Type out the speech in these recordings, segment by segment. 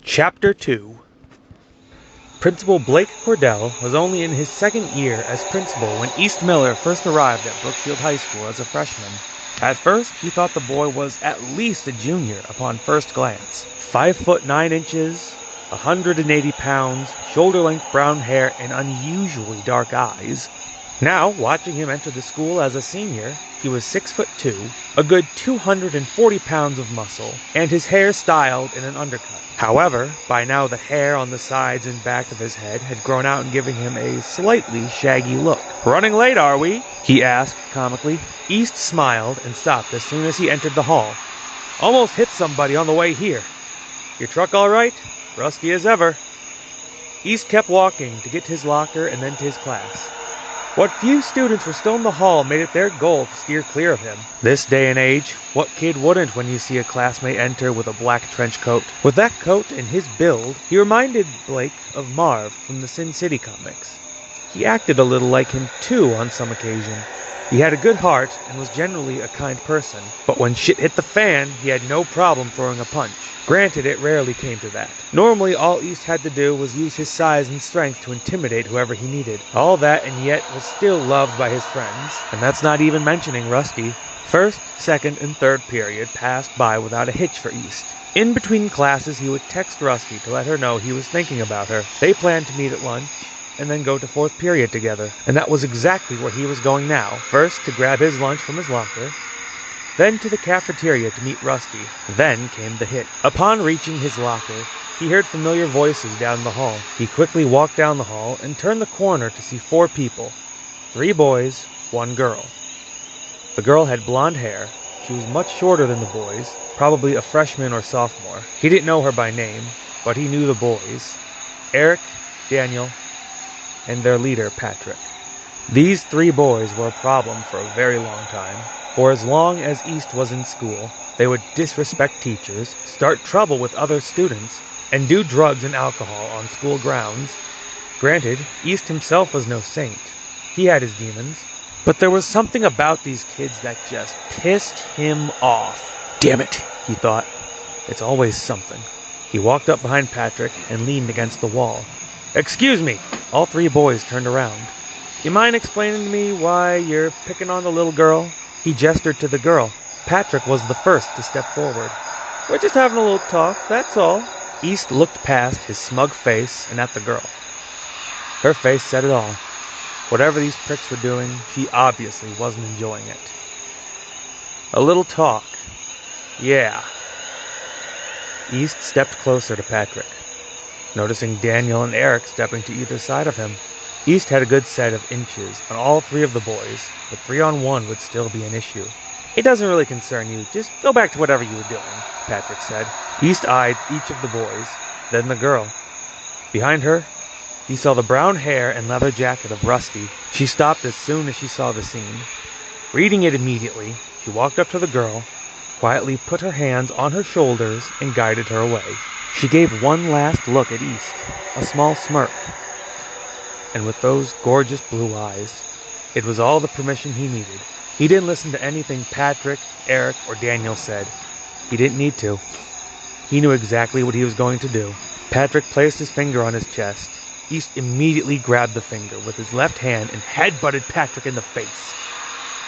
Chapter 2. Principal Blake Cordell was only in his second year as principal when East Miller first arrived at Brookfield High School as a freshman. At first, he thought the boy was at least a junior upon first glance. 5 foot 9 inches, 180 pounds, shoulder-length brown hair, and unusually dark eyes. Now, watching him enter the school as a senior, he was 6'2", a good 240 pounds of muscle, and his hair styled in an undercut. However, by now the hair on the sides and back of his head had grown out and giving him a slightly shaggy look. "Running late, are we?" he asked comically. East smiled and stopped as soon as he entered the hall. "Almost hit somebody on the way here. Your truck all right?" "Rusty as ever." East kept walking to get to his locker and then to his class. What few students were still in the hall made it their goal to steer clear of him. This day and age, what kid wouldn't when you see a classmate enter with a black trench coat? With that coat and his build, he reminded Blake of Marv from the Sin City comics. He acted a little like him too on some occasion. He had a good heart and was generally a kind person, but when shit hit the fan, he had no problem throwing a punch. Granted, it rarely came to that. Normally, all East had to do was use his size and strength to intimidate whoever he needed. All that and yet was still loved by his friends. And that's not even mentioning Rusty. First, second, and third period passed by without a hitch for East. In between classes, he would text Rusty to let her know he was thinking about her. They planned to meet at lunch, and then go to fourth period together. And that was exactly where he was going now. First, to grab his lunch from his locker, then to the cafeteria to meet Rusty. Then came the hit. Upon reaching his locker, he heard familiar voices down the hall. He quickly walked down the hall and turned the corner to see 4 people. 3 boys, 1 girl. The girl had blonde hair. She was much shorter than the boys, probably a freshman or sophomore. He didn't know her by name, but he knew the boys. Eric, Daniel, and their leader, Patrick. These 3 boys were a problem for a very long time. For as long as East was in school, they would disrespect teachers, start trouble with other students, and do drugs and alcohol on school grounds. Granted, East himself was no saint. He had his demons. But there was something about these kids that just pissed him off. "Damn it," he thought. "It's always something." He walked up behind Patrick and leaned against the wall. "Excuse me." All 3 boys turned around. "You mind explaining to me why you're picking on the little girl?" He gestured to the girl. Patrick was the first to step forward. "We're just having a little talk, that's all." East looked past his smug face and at the girl. Her face said it all. Whatever these pricks were doing, she obviously wasn't enjoying it. "A little talk. Yeah." East stepped closer to Patrick, noticing Daniel and Eric stepping to either side of him. East had a good set of inches on all 3 of the boys, but 3-on-1 would still be an issue. "It doesn't really concern you. Just go back to whatever you were doing," Patrick said. East eyed each of the boys, then the girl. Behind her, he saw the brown hair and leather jacket of Rusty. She stopped as soon as she saw the scene. Reading it immediately, she walked up to the girl, quietly put her hands on her shoulders, and guided her away. She gave one last look at East, a small smirk. And with those gorgeous blue eyes, it was all the permission he needed. He didn't listen to anything Patrick, Eric, or Daniel said. He didn't need to. He knew exactly what he was going to do. Patrick placed his finger on his chest. East immediately grabbed the finger with his left hand and headbutted Patrick in the face.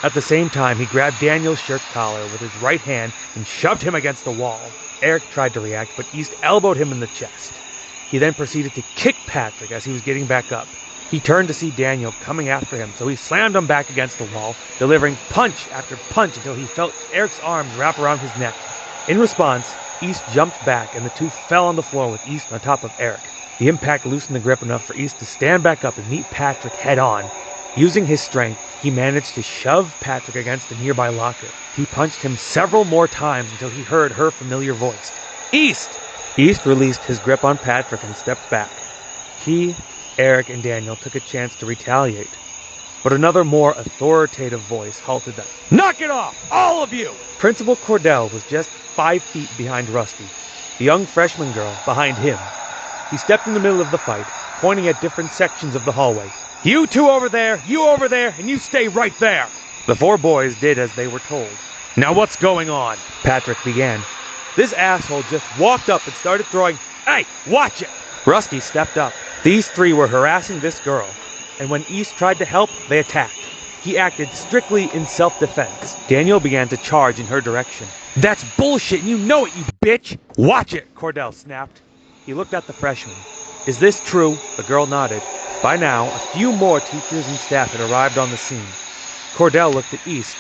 At the same time, he grabbed Daniel's shirt collar with his right hand and shoved him against the wall. Eric tried to react, but East elbowed him in the chest. He then proceeded to kick Patrick as he was getting back up. He turned to see Daniel coming after him, so he slammed him back against the wall, delivering punch after punch until he felt Eric's arms wrap around his neck. In response, East jumped back and the 2 fell on the floor with East on top of Eric. The impact loosened the grip enough for East to stand back up and meet Patrick head on. Using his strength, he managed to shove Patrick against a nearby locker. He punched him several more times until he heard her familiar voice. "East!" East released his grip on Patrick and stepped back. He, Eric, and Daniel took a chance to retaliate, but another more authoritative voice halted them. "Knock it off, all of you!" Principal Cordell was just 5 feet behind Rusty, the young freshman girl behind him. He stepped in the middle of the fight, pointing at different sections of the hallway. "You 2 over there, and you stay right there!" The 4 boys did as they were told. "Now what's going on?" Patrick began. "This asshole just walked up and started throwing Hey, watch it! Rusty stepped up. These three were harassing this girl, and when East tried to help, they attacked. He acted strictly in self-defense. Daniel began to charge in her direction. That's bullshit, and you know it, you bitch! Watch it, Cordell snapped. He looked at the freshman. Is this true? The girl nodded. By now, a few more teachers and staff had arrived on the scene. Cordell looked at East.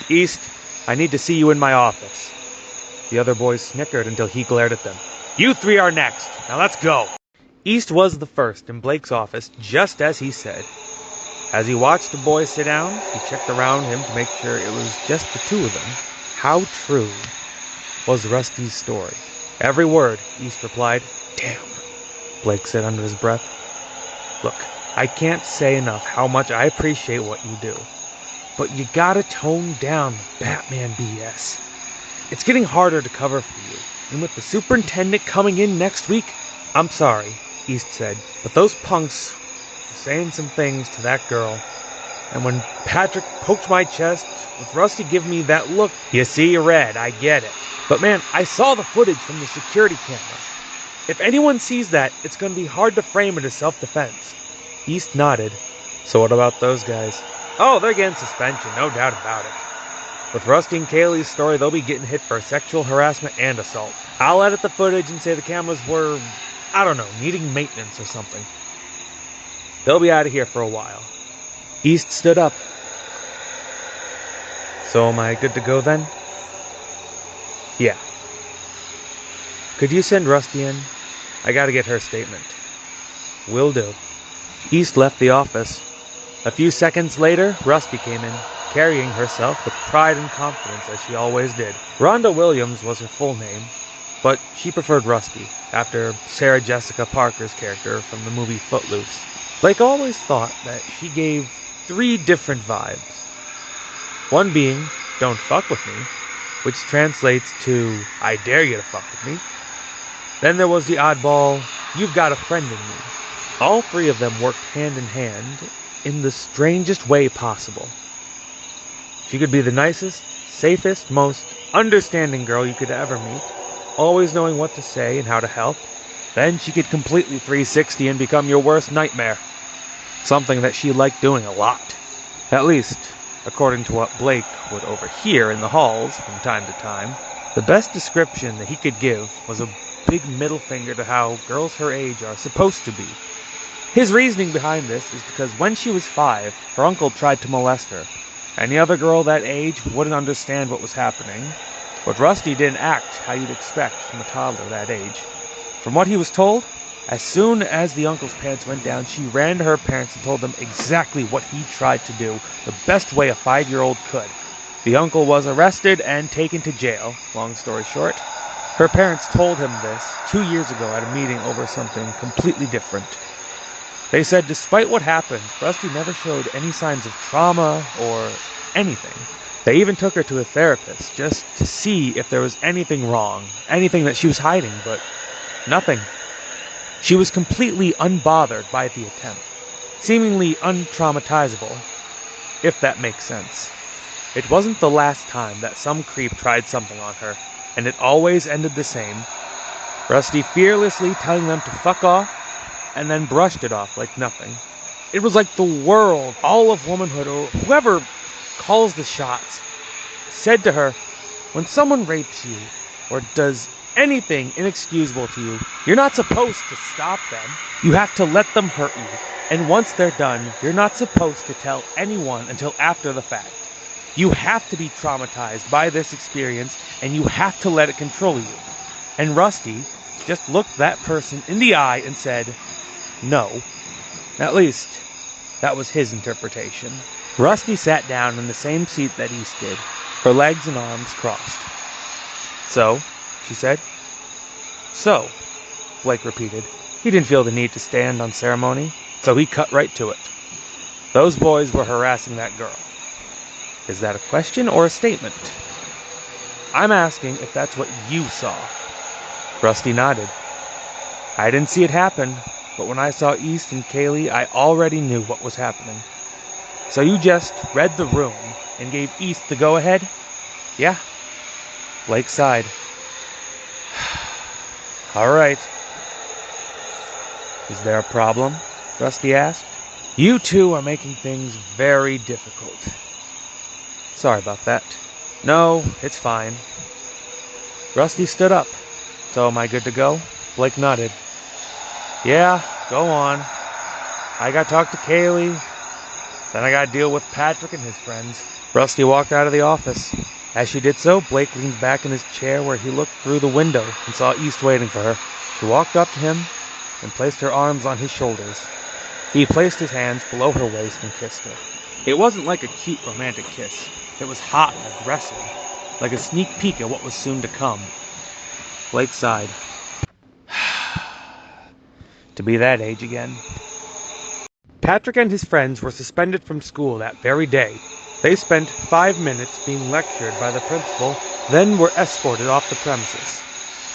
East, I need to see you in my office. The other boys snickered until he glared at them. You three are next. Now let's go. East was the first in Blake's office, just as he said. As he watched the boys sit down, he checked around him to make sure it was just the two of them. How true was Rusty's story? Every word, East replied. Damn, Blake said under his breath. Look, I can't say enough how much I appreciate what you do. But you gotta tone down the Batman BS. It's getting harder to cover for you. And with the superintendent coming in next week, I'm sorry, East said, but those punks were saying some things to that girl. And when Patrick poked my chest, with Rusty giving me that look, you see red, I get it. But man, I saw the footage from the security camera. If anyone sees that, it's going to be hard to frame it as self-defense. East nodded. So what about those guys? Oh, they're getting suspension, no doubt about it. With Rusty and Kaylee's story, they'll be getting hit for sexual harassment and assault. I'll edit the footage and say the cameras were, I don't know, needing maintenance or something. They'll be out of here for a while. East stood up. So am I good to go then? Yeah. Could you send Rusty in? I gotta get her statement. Will do. East left the office. A few seconds later, Rusty came in, carrying herself with pride and confidence as she always did. Rhonda Williams was her full name, but she preferred Rusty, after Sarah Jessica Parker's character from the movie Footloose. Blake always thought that she gave 3 different vibes. One being, don't fuck with me, which translates to, I dare you to fuck with me. Then there was the oddball, you've got a friend in me. All 3 of them worked hand in hand in the strangest way possible. She could be the nicest, safest, most understanding girl you could ever meet, always knowing what to say and how to help. Then she could completely 360 and become your worst nightmare. Something that she liked doing a lot. At least, according to what Blake would overhear in the halls from time to time. The best description that he could give was a big middle finger to how girls her age are supposed to be. His reasoning behind this is because when she was 5, her uncle tried to molest her. Any other girl that age wouldn't understand what was happening, but Rusty didn't act how you'd expect from a toddler that age. From what he was told, as soon as the uncle's pants went down, she ran to her parents and told them exactly what he tried to do, the best way a 5-year-old could. The uncle was arrested and taken to jail, long story short. Her parents told him this 2 years ago at a meeting over something completely different. They said despite what happened, Rusty never showed any signs of trauma or anything. They even took her to a therapist just to see if there was anything wrong, anything that she was hiding, but nothing. She was completely unbothered by the attempt, seemingly untraumatizable, if that makes sense. It wasn't the last time that some creep tried something on her, and it always ended the same. Rusty fearlessly telling them to fuck off, and then brushed it off like nothing. It was like the world, all of womanhood, or whoever calls the shots, said to her, when someone rapes you, or does anything inexcusable to you, you're not supposed to stop them. You have to let them hurt you. And once they're done, you're not supposed to tell anyone until after the fact. You have to be traumatized by this experience, and you have to let it control you. And Rusty just looked that person in the eye and said, no. At least, that was his interpretation. Rusty sat down in the same seat that East did, her legs and arms crossed. So, she said. So, Blake repeated. He didn't feel the need to stand on ceremony, so he cut right to it. Those boys were harassing that girl. Is that a question or a statement? I'm asking if that's what you saw. Rusty nodded. I didn't see it happen, but when I saw East and Kaylee, I already knew what was happening. So you just read the room and gave East the go-ahead? Yeah. Blake sighed. All right. Is there a problem? Rusty asked. You two are making things very difficult. Sorry about that. No, it's fine. Rusty stood up. So am I good to go? Blake nodded. Yeah, go on. I gotta talk to Kaylee. Then I gotta deal with Patrick and his friends. Rusty walked out of the office. As she did so, Blake leaned back in his chair where he looked through the window and saw East waiting for her. She walked up to him and placed her arms on his shoulders. He placed his hands below her waist and kissed her. It wasn't like a cute romantic kiss. It was hot and aggressive, like a sneak peek at what was soon to come. Blake sighed. To be that age again. Patrick and his friends were suspended from school that very day. They spent 5 minutes being lectured by the principal, then were escorted off the premises.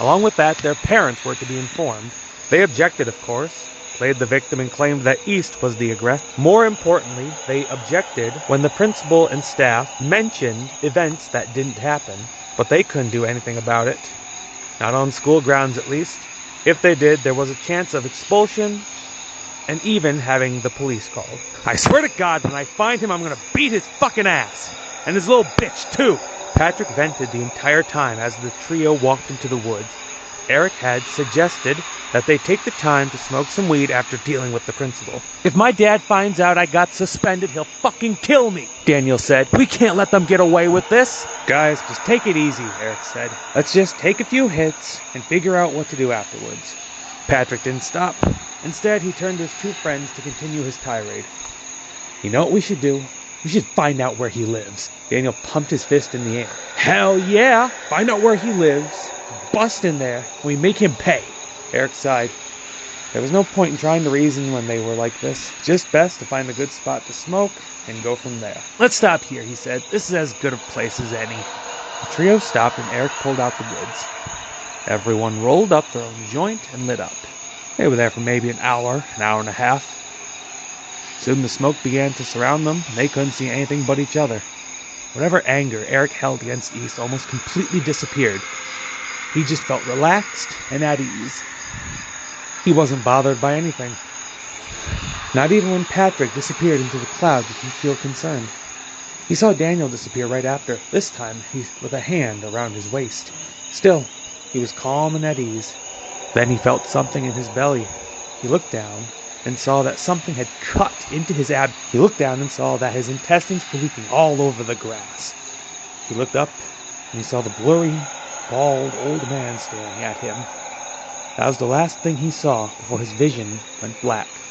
Along with that, their parents were to be informed. They objected, of course, played the victim and claimed that East was the aggressor. More importantly, they objected when the principal and staff mentioned events that didn't happen, but they couldn't do anything about it. Not on school grounds, at least. If they did, there was a chance of expulsion and even having the police called. I swear to God, when I find him, I'm gonna beat his fucking ass. And his little bitch, too. Patrick vented the entire time as the trio walked into the woods. Eric had suggested that they take the time to smoke some weed after dealing with the principal. If my dad finds out I got suspended, he'll fucking kill me, Daniel said. We can't let them get away with this. Guys, just take it easy, Eric said. Let's just take a few hits and figure out what to do afterwards. Patrick didn't stop. Instead, he turned to his two friends to continue his tirade. You know what we should do? We should find out where he lives. Daniel pumped his fist in the air. Hell yeah! Find out where he lives, bust in there, and we make him pay. Eric sighed. There was no point in trying to reason when they were like this. Just best to find a good spot to smoke and go from there. Let's stop here, he said. This is as good a place as any. The trio stopped and Eric pulled out the goods. Everyone rolled up their own joint and lit up. They were there for maybe an hour and a half. Soon the smoke began to surround them, and they couldn't see anything but each other. Whatever anger Eric held against East almost completely disappeared. He just felt relaxed and at ease. He wasn't bothered by anything. Not even when Patrick disappeared into the clouds did he feel concerned. He saw Daniel disappear right after, this time with a hand around his waist. Still, he was calm and at ease. Then he felt something in his belly. He looked down and saw that something had cut into his abdomen. He looked down and saw that his intestines were leaking all over the grass. He looked up and he saw the blurry, bald old man staring at him. That was the last thing he saw before his vision went black.